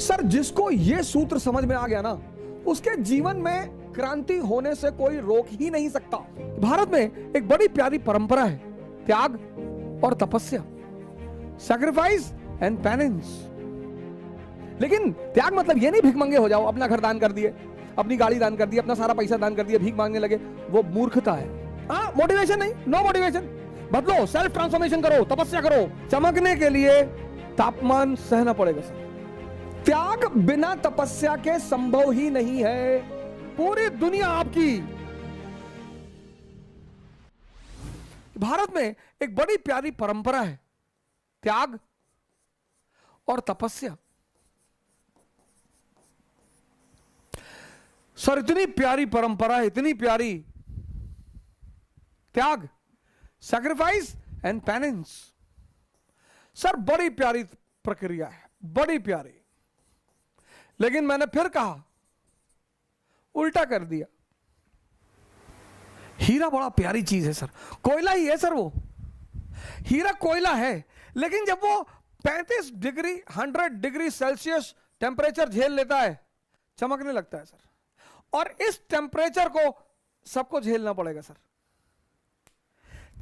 Sir, जिसको ये सूत्र समझ में आ गया ना, उसके जीवन में क्रांति होने से कोई रोक ही नहीं सकता। भारत में एक बड़ी प्यारी परंपरा है, त्याग और तपस्या, सैक्रिफाइस एंड पेनेंस। लेकिन त्याग मतलब ये नहीं भिखमंगे हो जाओ, अपना घर दान कर दिए, अपनी गाड़ी दान कर दी, अपना सारा पैसा दान कर दिया, भीख मांगने लगे, वो मूर्खता है। हाँ, मोटिवेशन नहीं, नो मोटिवेशन। बदलो, सेल्फ ट्रांसफॉर्मेशन करो, तपस्या करो। चमकने के लिए तापमान सहना पड़ेगा सर। त्याग बिना तपस्या के संभव ही नहीं है। पूरी दुनिया आपकी। भारत में एक बड़ी प्यारी परंपरा है, त्याग और तपस्या। सर, इतनी प्यारी परंपरा है, इतनी प्यारी। त्याग, सैक्रिफाइस एंड पेनेंस। सर, बड़ी प्यारी प्रक्रिया है, बड़ी प्यारी। लेकिन मैंने फिर कहा, उल्टा कर दिया। हीरा बड़ा प्यारी चीज है सर, कोयला ही है सर, वो हीरा कोयला है। लेकिन जब वो 35 डिग्री 100 डिग्री सेल्सियस टेम्परेचर झेल लेता है, चमकने लगता है सर। और इस टेम्परेचर को सबको झेलना पड़ेगा सर।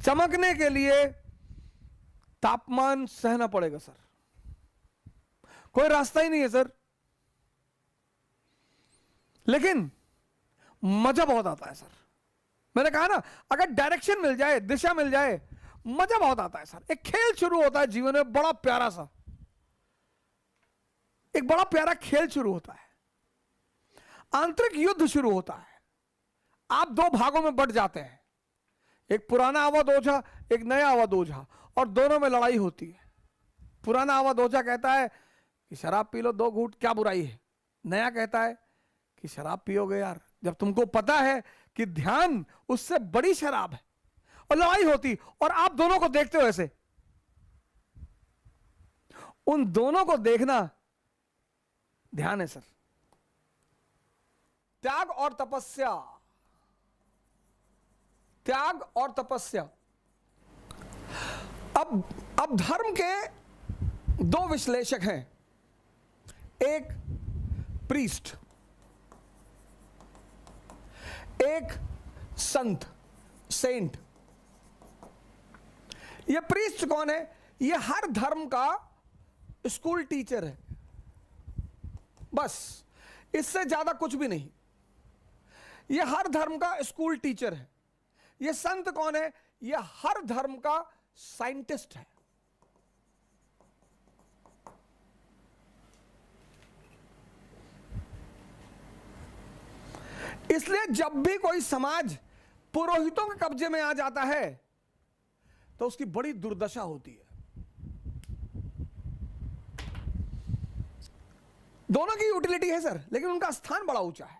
चमकने के लिए तापमान सहना पड़ेगा सर, कोई रास्ता ही नहीं है सर। लेकिन मजा बहुत आता है सर। मैंने कहा ना, अगर डायरेक्शन मिल जाए, दिशा मिल जाए, मजा बहुत आता है सर। एक खेल शुरू होता है जीवन में, बड़ा प्यारा सा, एक बड़ा प्यारा खेल शुरू होता है, आंतरिक युद्ध शुरू होता है। आप दो भागों में बंट जाते हैं, एक पुराना अवध ओझा, एक नया अवध ओझा, और दोनों में लड़ाई होती है। पुराना अवध ओझा कहता है कि शराब पी लो 2 घूंट, क्या बुराई है। नया कहता है कि शराब पियोगे यार, जब तुमको पता है कि ध्यान उससे बड़ी शराब है। और लड़ाई होती, और आप दोनों को देखते हो ऐसे। उन दोनों को देखना ध्यान है सर। त्याग और तपस्या, त्याग और तपस्या। अब धर्म के 2 विश्लेषक हैं, एक प्रीस्ट, एक संत, सेंट। ये प्रीस्ट कौन है? ये हर धर्म का स्कूल टीचर है, बस, इससे ज्यादा कुछ भी नहीं। ये हर धर्म का स्कूल टीचर है। ये संत कौन है? ये हर धर्म का साइंटिस्ट है। इसलिए जब भी कोई समाज पुरोहितों के कब्जे में आ जाता है तो उसकी बड़ी दुर्दशा होती है। दोनों की यूटिलिटी है सर, लेकिन उनका स्थान बड़ा ऊंचा है।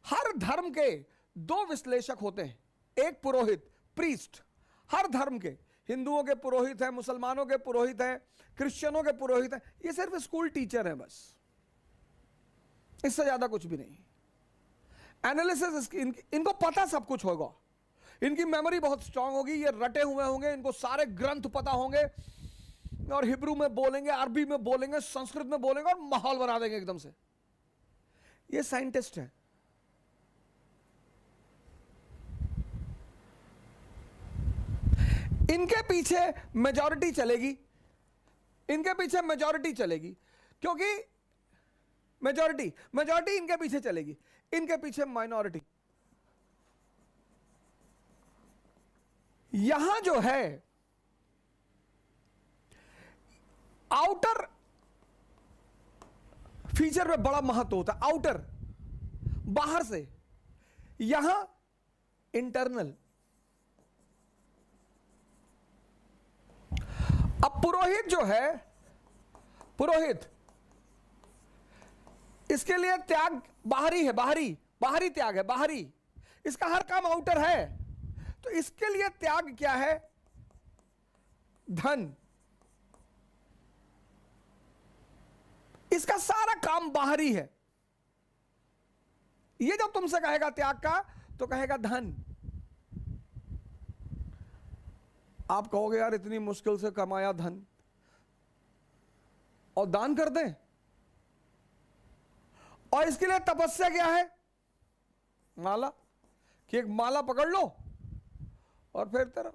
हर धर्म के 2 विश्लेषक होते हैं, एक पुरोहित, प्रीस्ट। हर धर्म के, हिंदुओं के पुरोहित हैं, मुसलमानों के पुरोहित हैं, क्रिश्चियनों के पुरोहित हैं। ये सिर्फ स्कूल टीचर हैं बस, इससे ज्यादा कुछ भी नहीं। एनालिसिस इनको पता सब कुछ होगा, इनकी मेमोरी बहुत स्ट्रांग होगी, ये रटे हुए होंगे, इनको सारे ग्रंथ पता होंगे, और हिब्रू में बोलेंगे, अरबी में बोलेंगे, संस्कृत में बोलेंगे, और माहौल बना देंगे एकदम से। ये साइंटिस्ट हैं। इनके पीछे मेजॉरिटी चलेगी, इनके पीछे मेजॉरिटी चलेगी, क्योंकि मेजॉरिटी इनके पीछे चलेगी, इनके पीछे माइनॉरिटी। यहां जो है आउटर फीचर में बड़ा महत्व होता है, आउटर, बाहर से। यहां इंटरनल। अब पुरोहित जो है, पुरोहित, इसके लिए त्याग बाहरी है, बाहरी त्याग है, बाहरी। इसका हर काम आउटर है। तो इसके लिए त्याग क्या है? धन। इसका सारा काम बाहरी है। ये जब तुमसे कहेगा त्याग का, तो कहेगा धन। आप कहोगे यार इतनी मुश्किल से कमाया धन और दान कर दें, और इसके लिए तपस्या क्या है? माला, कि एक माला पकड़ लो और फेरते रहो।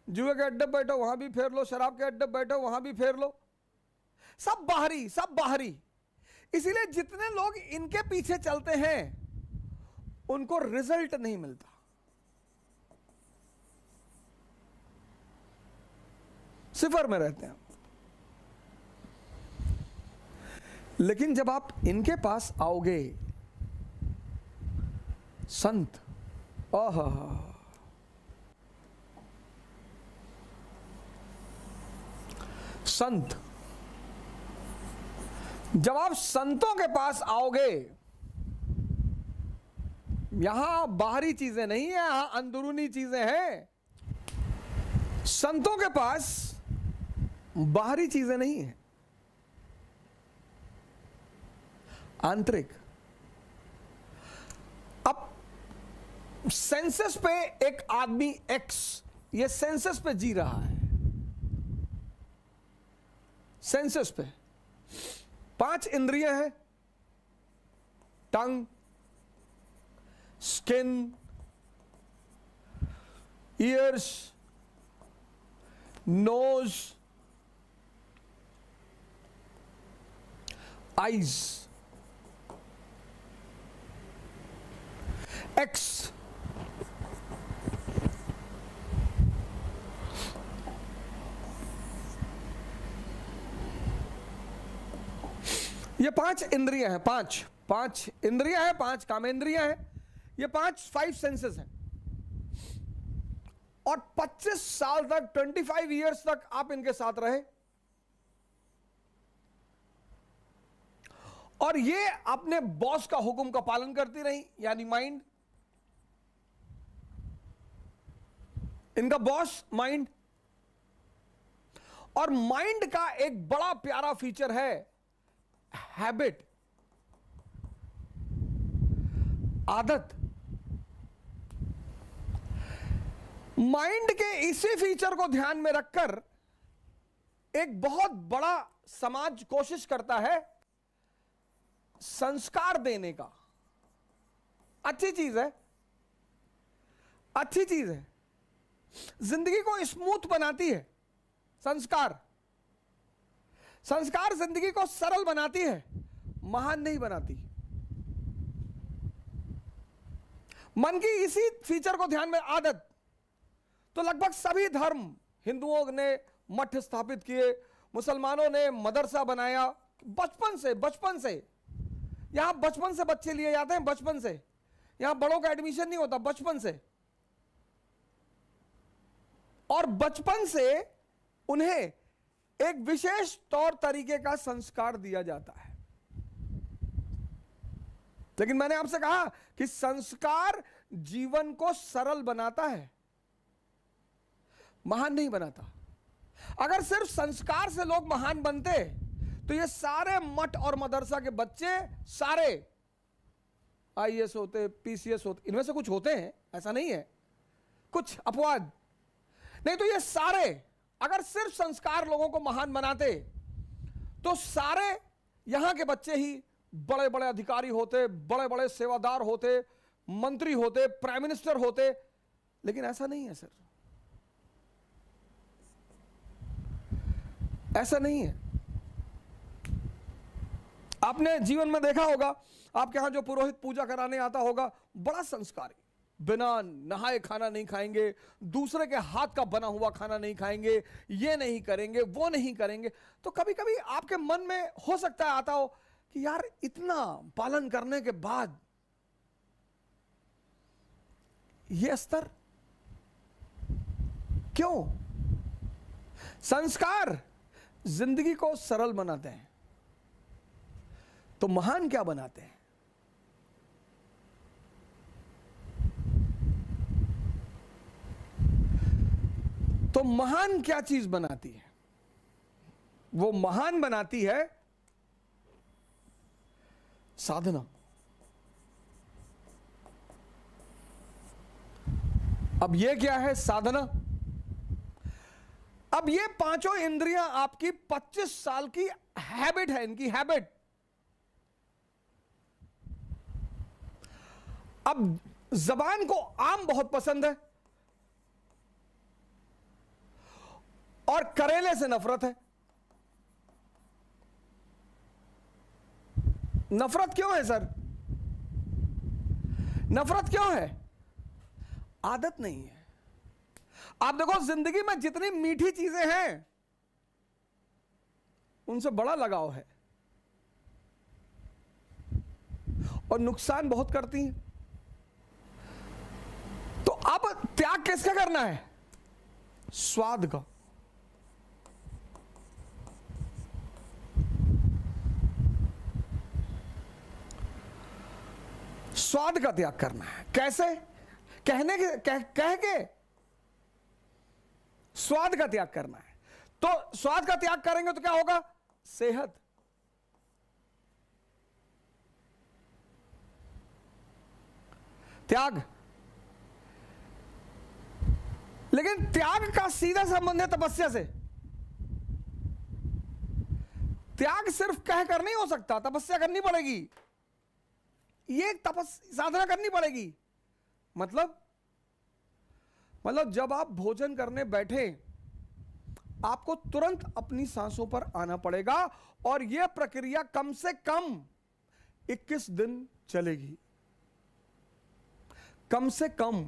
जुए के अड्डे बैठो वहां भी फेर लो, शराब के अड्डे बैठो वहां भी फेर लो, सब बाहरी, सब बाहरी। इसीलिए जितने लोग इनके पीछे चलते हैं उनको रिजल्ट नहीं मिलता। सिफर में रहते हैं। लेकिन जब आप इनके पास आओगे, संत, आहा, संत, जब आप संतों के पास आओगे, यहां बाहरी चीजें नहीं है, यहां अंदरूनी चीजें हैं। संतों के पास बाहरी चीजें नहीं है, आंतरिक। अब सेंसस पे एक आदमी एक्स, ये सेंसस पे जी रहा है, सेंसस पे 5 इंद्रियां हैं, tongue, skin, ears, nose, eyes, एक्स। ये 5 इंद्रियां हैं, 5 इंद्रियां हैं, 5 कामेंद्रियां हैं, ये 5 सेंसेस हैं। और 25 साल तक, 25 इयर्स तक आप इनके साथ रहे, और ये अपने बॉस का हुक्म का पालन करती रही, यानी माइंड, इनका बॉस माइंड। और माइंड का एक बड़ा प्यारा फीचर है हैबिट, आदत। माइंड के इसी फीचर को ध्यान में रखकर एक बहुत बड़ा समाज कोशिश करता है संस्कार देने का। अच्छी चीज है, अच्छी चीज है, जिंदगी को स्मूथ बनाती है संस्कार। संस्कार जिंदगी को सरल बनाती है, महान नहीं बनाती। मन की इसी फीचर को ध्यान में, आदत। तो लगभग सभी धर्म, हिंदुओं ने मठ स्थापित किए, मुसलमानों ने मदरसा बनाया, बचपन से यहां बचपन से बच्चे लिए जाते हैं, बचपन से यहां बड़ों का एडमिशन नहीं होता, बचपन से। और बचपन से उन्हें एक विशेष तौर तरीके का संस्कार दिया जाता है। लेकिन मैंने आपसे कहा कि संस्कार जीवन को सरल बनाता है, महान नहीं बनाता। अगर सिर्फ संस्कार से लोग महान बनते तो ये सारे मठ और मदरसा के बच्चे सारे आईएएस होते, पीसीएस होते। इनमें से कुछ होते हैं, ऐसा नहीं है, कुछ अपवाद, नहीं तो ये सारे अगर सिर्फ संस्कार लोगों को महान बनाते तो सारे यहां के बच्चे ही बड़े बड़े अधिकारी होते, बड़े बड़े सेवादार होते, मंत्री होते, प्राइम मिनिस्टर होते। लेकिन ऐसा नहीं है सर, ऐसा नहीं है। आपने जीवन में देखा होगा, आपके यहां जो पुरोहित पूजा कराने आता होगा, बड़ा संस्कारी, बिना नहाए खाना नहीं खाएंगे, दूसरे के हाथ का बना हुआ खाना नहीं खाएंगे, ये नहीं करेंगे, वो नहीं करेंगे। तो कभी कभी आपके मन में हो सकता है आता हो कि यार इतना पालन करने के बाद ये स्तर क्यों? संस्कार जिंदगी को सरल बनाते हैं, तो महान क्या बनाते हैं? तो महान क्या चीज बनाती है? वो महान बनाती है साधना। अब ये क्या है साधना? अब ये 5 इंद्रियां आपकी 25 साल की हैबिट है, इनकी हैबिट। अब जबान को आम बहुत पसंद है और करेले से नफरत है। नफरत क्यों है सर? नफरत क्यों है? आदत नहीं है। आप देखो जिंदगी में जितनी मीठी चीजें हैं उनसे बड़ा लगाव है और नुकसान बहुत करती हैं। तो अब त्याग किसका करना है? स्वाद का। स्वाद का त्याग करना है। कैसे? कहने के कह के स्वाद का त्याग करना है। तो स्वाद का त्याग करेंगे तो क्या होगा? सेहत। त्याग। लेकिन त्याग का सीधा संबंध है तपस्या से। त्याग सिर्फ कह कर नहीं हो सकता, तपस्या करनी पड़ेगी। ये एक साधना करनी पड़ेगी। मतलब जब आप भोजन करने बैठे आपको तुरंत अपनी सांसों पर आना पड़ेगा और यह प्रक्रिया कम से कम 21 दिन चलेगी। कम से कम।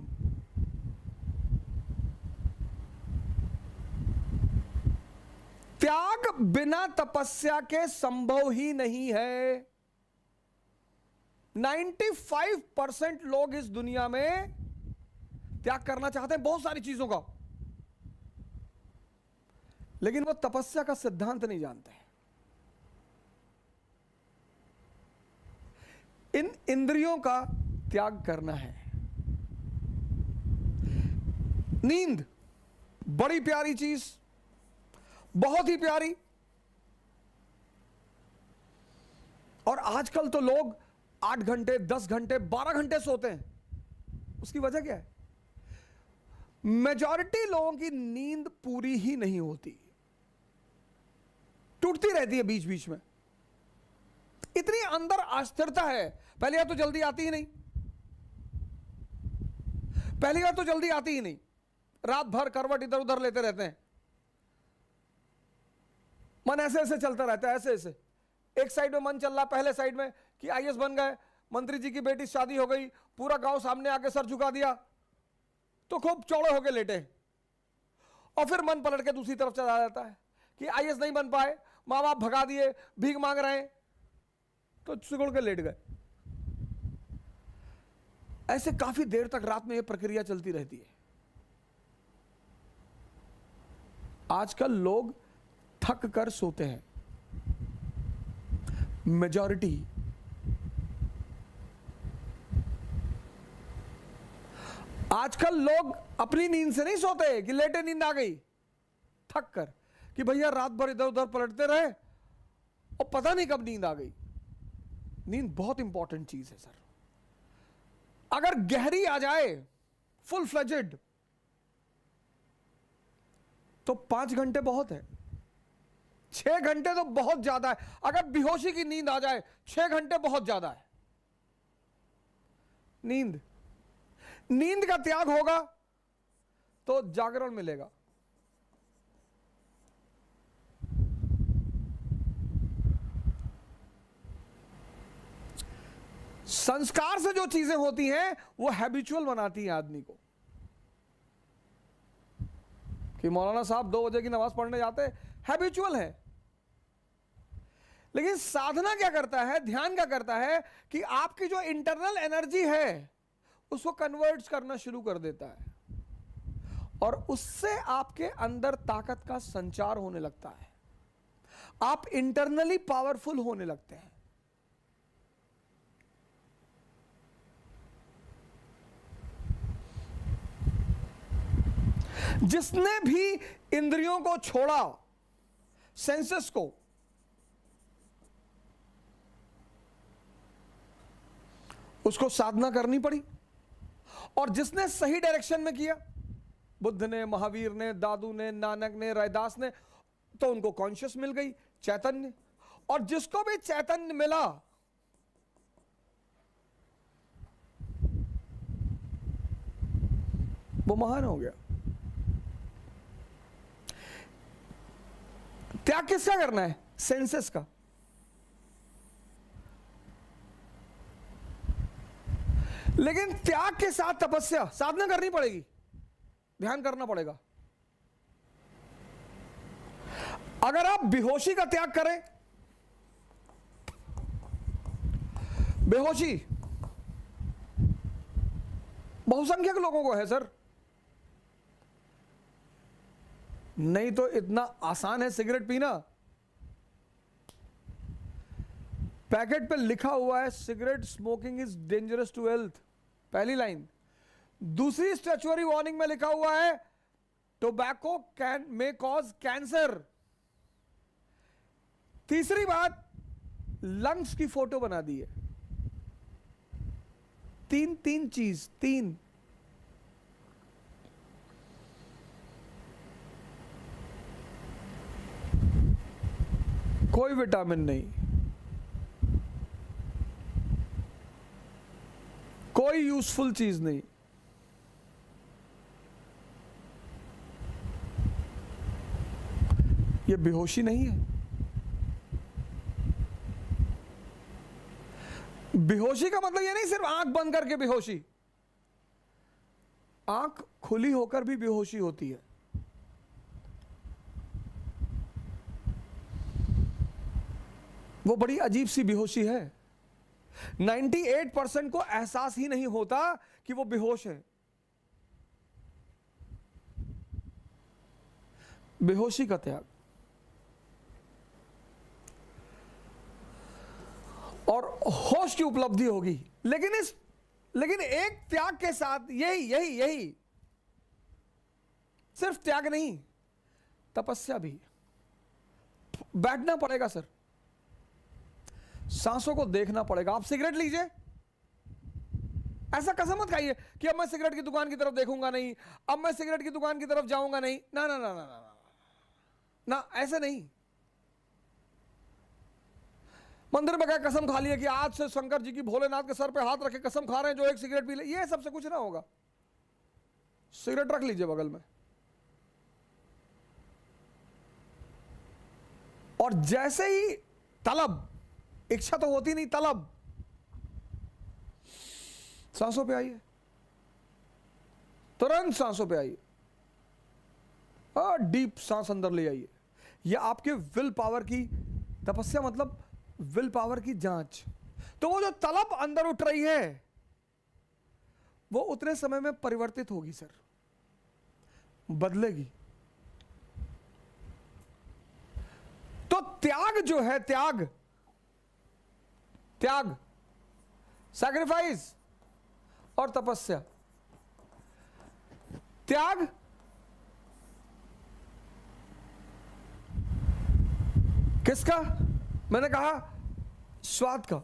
त्याग बिना तपस्या के संभव ही नहीं है। 95% लोग इस दुनिया में त्याग करना चाहते हैं बहुत सारी चीजों का, लेकिन वो तपस्या का सिद्धांत नहीं जानते। इन इंद्रियों का त्याग करना है। नींद बड़ी प्यारी चीज, बहुत ही प्यारी। और आजकल तो लोग 8 घंटे, 10 घंटे, 12 घंटे सोते हैं। उसकी वजह क्या है? मेजॉरिटी लोगों की नींद पूरी ही नहीं होती, टूटती रहती है बीच बीच में। इतनी अंदर अस्थिरता है। पहली बात तो जल्दी आती ही नहीं। पहली बात तो जल्दी आती ही नहीं। रात भर करवट इधर उधर लेते रहते हैं। मन ऐसे ऐसे चलता रहता है, ऐसे ऐसे। एक साइड में मन चल रहा, पहले साइड में कि आईएएस बन गए, मंत्री जी की बेटी शादी हो गई, पूरा गांव सामने आके सर झुका दिया, तो खूब चौड़े होके लेटे। और फिर मन पलट के दूसरी तरफ चला जाता है कि आईएएस नहीं बन पाए, माँ बाप भगा दिए, भीख मांग रहे हैं, तो सिकुड़ के लेट गए। ऐसे काफी देर तक रात में यह प्रक्रिया चलती रहती है। आजकल लोग थक कर सोते हैं, मेजॉरिटी। आजकल लोग अपनी नींद से नहीं सोते कि लेटे नींद आ गई, थक कर कि भैया रात भर इधर उधर पलटते रहे और पता नहीं कब नींद आ गई। नींद बहुत इंपॉर्टेंट चीज है सर। अगर गहरी आ जाए, फुल फ्लेजेड, तो 5 घंटे बहुत है। 6 घंटे तो बहुत ज्यादा है। अगर बेहोशी की नींद आ जाए, 6 घंटे बहुत ज्यादा है। नींद का त्याग होगा तो जागरण मिलेगा। संस्कार से जो चीजें होती हैं वो हैबिचुअल बनाती हैं आदमी को। कि मौलाना साहब 2 बजे की नमाज पढ़ने जाते, हैबिचुअल है। लेकिन साधना क्या करता है, ध्यान क्या करता है कि आपकी जो इंटरनल एनर्जी है उसको कन्वर्ट करना शुरू कर देता है और उससे आपके अंदर ताकत का संचार होने लगता है। आप इंटरनली पावरफुल होने लगते हैं। जिसने भी इंद्रियों को छोड़ा, सेंसेस को, उसको साधना करनी पड़ी। और जिसने सही डायरेक्शन में किया, बुद्ध ने, महावीर ने, दादू ने, नानक ने, रैदास ने, तो उनको कॉन्शियस मिल गई, चैतन्य। और जिसको भी चैतन्य मिला वो महान हो गया। त्याग किसका करना है? सेंसेस का। लेकिन त्याग के साथ तपस्या, साधना करनी पड़ेगी, ध्यान करना पड़ेगा। अगर आप बेहोशी का त्याग करें, बेहोशी बहुसंख्यक लोगों को है सर, नहीं तो इतना आसान है सिगरेट पीना। पैकेट पे लिखा हुआ है cigarette smoking is dangerous to health, पहली लाइन। दूसरी स्टैच्यूअरी वार्निंग में लिखा हुआ है tobacco can may cause cancer. तीसरी बात, लंग्स की फोटो बना दी है। तीन चीज, तीन। कोई विटामिन नहीं, कोई यूजफुल चीज नहीं। ये बेहोशी नहीं है। बेहोशी का मतलब ये नहीं सिर्फ आंख बंद करके बेहोशी, आंख खुली होकर भी बेहोशी होती है। वो बड़ी अजीब सी बेहोशी है। 98% को एहसास ही नहीं होता कि वो बेहोश है। बेहोशी का त्याग। और होश की उपलब्धि होगी। लेकिन एक त्याग के साथ यही सिर्फ त्याग नहीं, तपस्या भी। बैठना पड़ेगा सर, सांसों को देखना पड़ेगा। आप सिगरेट लीजिए, ऐसा कसम मत खाइए कि अब मैं सिगरेट की दुकान की तरफ देखूंगा नहीं, अब मैं सिगरेट की दुकान की तरफ जाऊंगा नहीं। ना ना ना ना ना ना, ना ऐसे नहीं। मंदिर में गए, कसम खा लिया कि आज से शंकर जी की, भोलेनाथ के सर पे हाथ रखे कसम खा रहे हैं जो एक सिगरेट पी ले, ये सबसे कुछ ना होगा। सिगरेट रख लीजिए बगल में, और जैसे ही तलब, इच्छा तो होती नहीं, तलब, सांसों पे आइए, तुरंत सांसों पे आइए, और डीप सांस अंदर ले आइए। यह आपके विल पावर की तपस्या, मतलब विल पावर की जांच। तो वो जो तलब अंदर उठ रही है वो उतने समय में परिवर्तित होगी सर, बदलेगी। तो त्याग जो है, त्याग सैक्रिफाइस और तपस्या। त्याग किसका? मैंने कहा स्वाद का।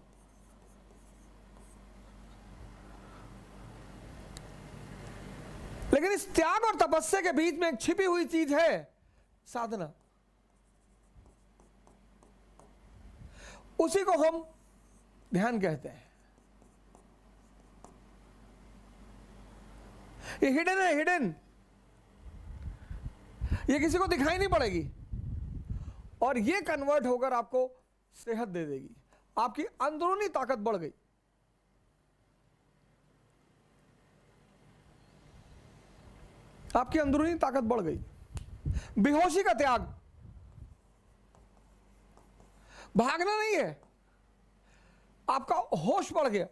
लेकिन इस त्याग और तपस्या के बीच में एक छिपी हुई चीज है, साधना। उसी को हम ध्यान कहते हैं। ये हिडन है, हिडन। ये किसी को दिखाई नहीं पड़ेगी, और ये कन्वर्ट होकर आपको सेहत दे देगी। आपकी अंदरूनी ताकत बढ़ गई। आपकी अंदरूनी ताकत बढ़ गई। बेहोशी का त्याग, भागना नहीं है, आपका होश बढ़ गया।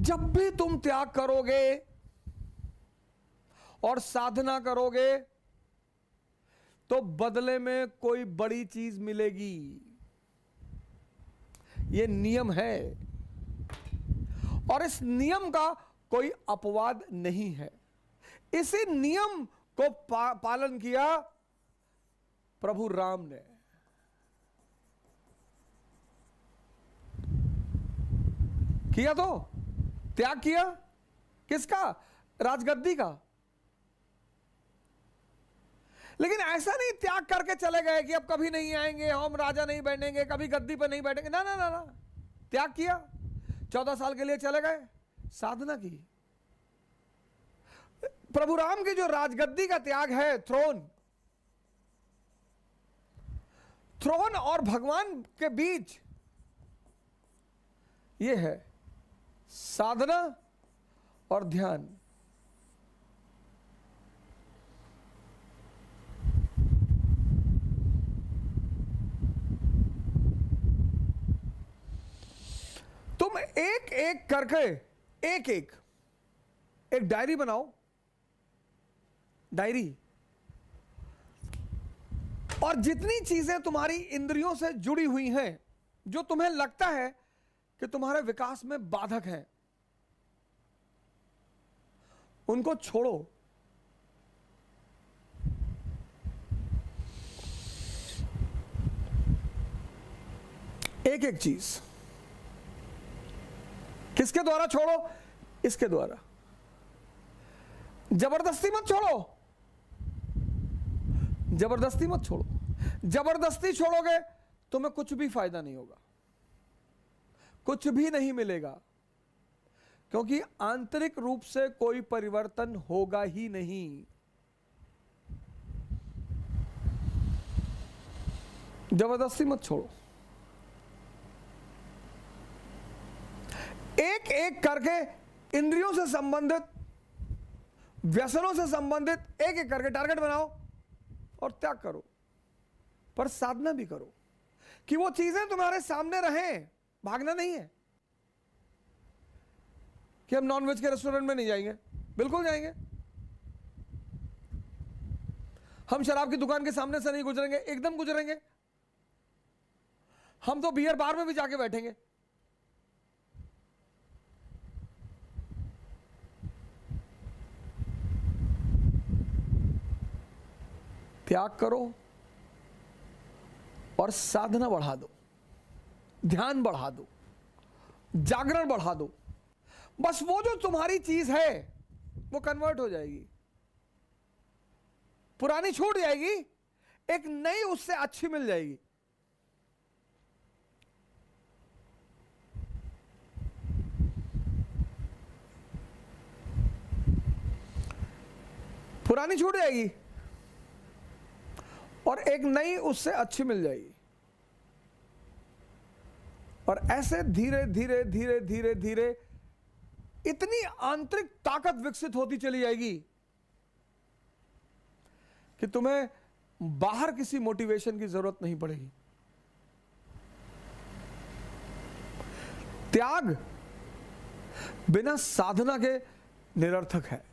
जब भी तुम त्याग करोगे और साधना करोगे तो बदले में कोई बड़ी चीज मिलेगी। यह नियम है, और इस नियम का कोई अपवाद नहीं है। इसी नियम को पालन किया प्रभु राम ने। किया, तो त्याग किया किसका? राजगद्दी का। लेकिन ऐसा नहीं त्याग करके चले गए कि अब कभी नहीं आएंगे, हम राजा नहीं बैठेंगे, कभी गद्दी पर नहीं बैठेंगे। ना ना ना ना, त्याग किया, 14 साल के लिए चले गए, साधना की। प्रभु राम की जो राजगद्दी का त्याग है, थ्रोन और भगवान के बीच, यह है साधना और ध्यान। तुम एक एक करके एक डायरी बनाओ, डायरी, और जितनी चीजें तुम्हारी इंद्रियों से जुड़ी हुई हैं, जो तुम्हें लगता है कि तुम्हारे विकास में बाधक हैं, उनको छोड़ो। एक एक चीज। किसके द्वारा छोड़ो? इसके द्वारा। जबरदस्ती मत छोड़ो, जबरदस्ती मत छोड़ो। जबरदस्ती छोड़ोगे तुम्हें कुछ भी फायदा नहीं होगा, कुछ भी नहीं मिलेगा, क्योंकि आंतरिक रूप से कोई परिवर्तन होगा ही नहीं। जबरदस्ती मत छोड़ो। एक एक करके इंद्रियों से संबंधित, व्यसनों से संबंधित एक एक करके टारगेट बनाओ और त्याग करो। पर साधना भी करो कि वो चीजें तुम्हारे सामने रहें। भागना नहीं है कि हम नॉनवेज के रेस्टोरेंट में नहीं जाएंगे, बिल्कुल जाएंगे। हम शराब की दुकान के सामने से नहीं गुजरेंगे, एकदम गुजरेंगे। हम तो बियर बार में भी जाके बैठेंगे। त्याग करो और साधना बढ़ा दो, ध्यान बढ़ा दो, जागरण बढ़ा दो। बस वो जो तुम्हारी चीज है वो कन्वर्ट हो जाएगी, पुरानी छूट जाएगी, एक नई उससे अच्छी मिल जाएगी। पुरानी छूट जाएगी और एक नई उससे अच्छी मिल जाएगी। और ऐसे धीरे धीरे धीरे धीरे धीरे इतनी आंतरिक ताकत विकसित होती चली जाएगी कि तुम्हें बाहर किसी मोटिवेशन की जरूरत नहीं पड़ेगी। त्याग बिना साधना के निरर्थक है,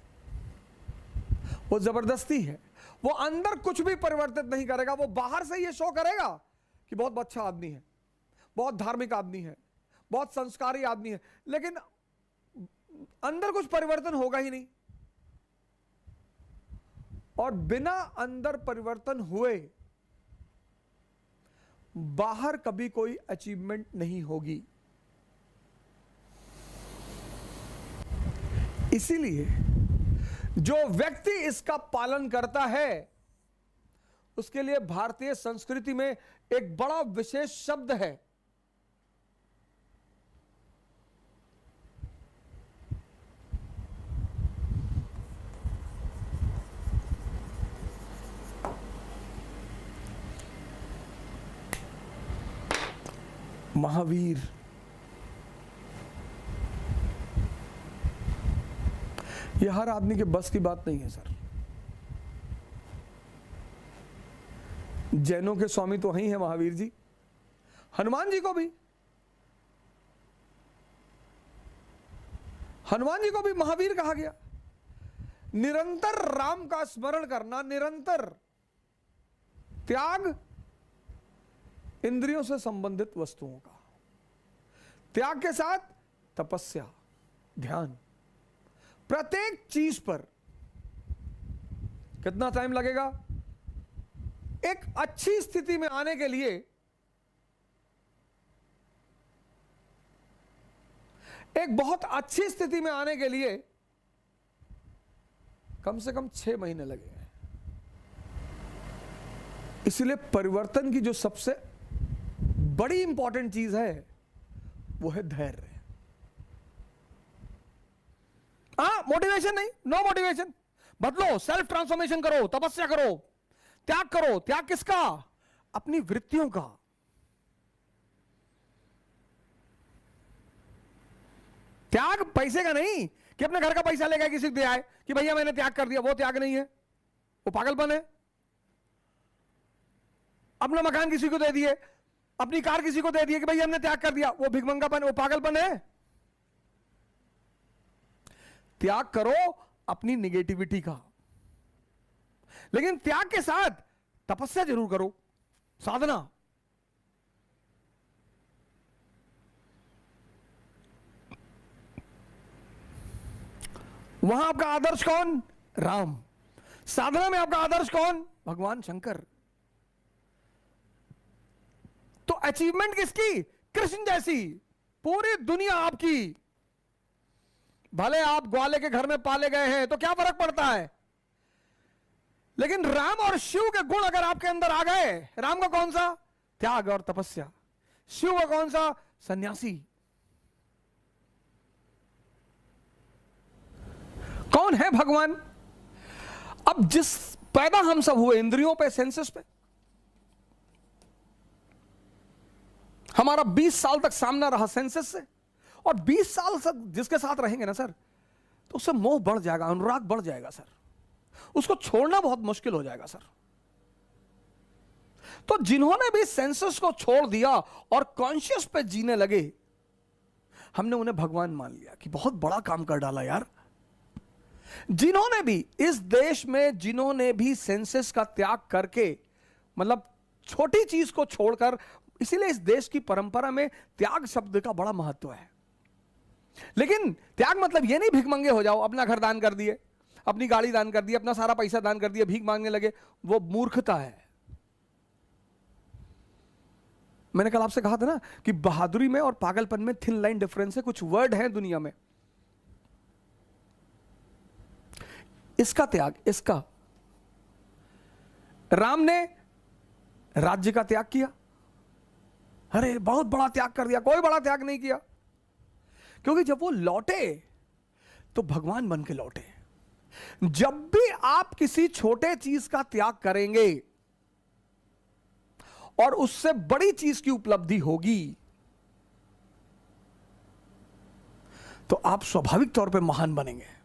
वो जबरदस्ती है। वो अंदर कुछ भी परिवर्तित नहीं करेगा। वो बाहर से ये शो करेगा कि बहुत अच्छा आदमी है, बहुत धार्मिक आदमी है, बहुत संस्कारी आदमी है, लेकिन अंदर कुछ परिवर्तन होगा ही नहीं। और बिना अंदर परिवर्तन हुए बाहर कभी कोई अचीवमेंट नहीं होगी। इसीलिए जो व्यक्ति इसका पालन करता है उसके लिए भारतीय संस्कृति में एक बड़ा विशेष शब्द है, महावीर। यह हर आदमी के बस की बात नहीं है सर। जैनों के स्वामी तो वही है महावीर जी। हनुमान जी को भी, हनुमान जी को भी महावीर कहा गया। निरंतर राम का स्मरण करना, निरंतर त्याग इंद्रियों से संबंधित वस्तुओं का, त्याग के साथ तपस्या, ध्यान। प्रत्येक चीज पर कितना टाइम लगेगा? एक अच्छी स्थिति में आने के लिए एक बहुत अच्छी स्थिति में आने के लिए कम से कम 6 महीने लगेंगे। इसलिए परिवर्तन की जो सबसे बड़ी इंपॉर्टेंट चीज है वो है धैर्य। हाँ, मोटिवेशन नहीं, नो मोटिवेशन। बदलो, सेल्फ ट्रांसफॉर्मेशन करो, तपस्या करो, त्याग करो। त्याग किसका? अपनी वृत्तियों का। त्याग पैसे का नहीं कि अपने घर का पैसा लेकर किसी को दे आए कि भैया मैंने त्याग कर दिया। वो त्याग नहीं है, वो पागलपन है। अपना मकान किसी को दे दिए, अपनी कार किसी को दे दिए कि भैया हमने त्याग कर दिया, वो भिखमंगापन, वो पागलपन है। त्याग करो अपनी निगेटिविटी का, लेकिन त्याग के साथ तपस्या जरूर करो, साधना। वहां आपका आदर्श कौन? राम। साधना में आपका आदर्श कौन? भगवान शंकर। तो अचीवमेंट किसकी? कृष्ण जैसी। पूरी दुनिया आपकी। भले आप ग्वाले के घर में पाले गए हैं तो क्या फर्क पड़ता है, लेकिन राम और शिव के गुण अगर आपके अंदर आ गए, राम का कौन सा? त्याग और तपस्या। शिव का कौन सा? सन्यासी। कौन है भगवान? अब जिस पैदा हम सब हुए इंद्रियों पे, सेंसेस पे, हमारा 20 साल तक सामना रहा सेंसेस से, और 20 साल तक जिसके साथ रहेंगे ना सर, तो उससे मोह बढ़ जाएगा, अनुराग बढ़ जाएगा सर, उसको छोड़ना बहुत मुश्किल हो जाएगा सर। तो जिन्होंने भी सेंसेस को छोड़ दिया और कॉन्शियस पे जीने लगे, हमने उन्हें भगवान मान लिया कि बहुत बड़ा काम कर डाला यार। जिन्होंने भी इस देश में, जिन्होंने भी सेंसेस का त्याग करके, मतलब छोटी चीज को छोड़कर, इसीलिए इस देश की परंपरा में त्याग शब्द का बड़ा महत्व है। लेकिन त्याग मतलब ये नहीं भिखमंगे हो जाओ, अपना घर दान कर दिए, अपनी गाड़ी दान कर दी, अपना सारा पैसा दान कर दिया, भीख मांगने लगे, वो मूर्खता है। मैंने कल आपसे कहा था ना कि बहादुरी में और पागलपन में थिन लाइन डिफरेंस है। कुछ वर्ड हैं दुनिया में, इसका त्याग, इसका। राम ने राज्य का त्याग किया, अरे बहुत बड़ा त्याग कर दिया। कोई बड़ा त्याग नहीं किया, क्योंकि जब वो लौटे तो भगवान बन के लौटे। जब भी आप किसी छोटे चीज का त्याग करेंगे और उससे बड़ी चीज की उपलब्धि होगी, तो आप स्वाभाविक तौर पे महान बनेंगे।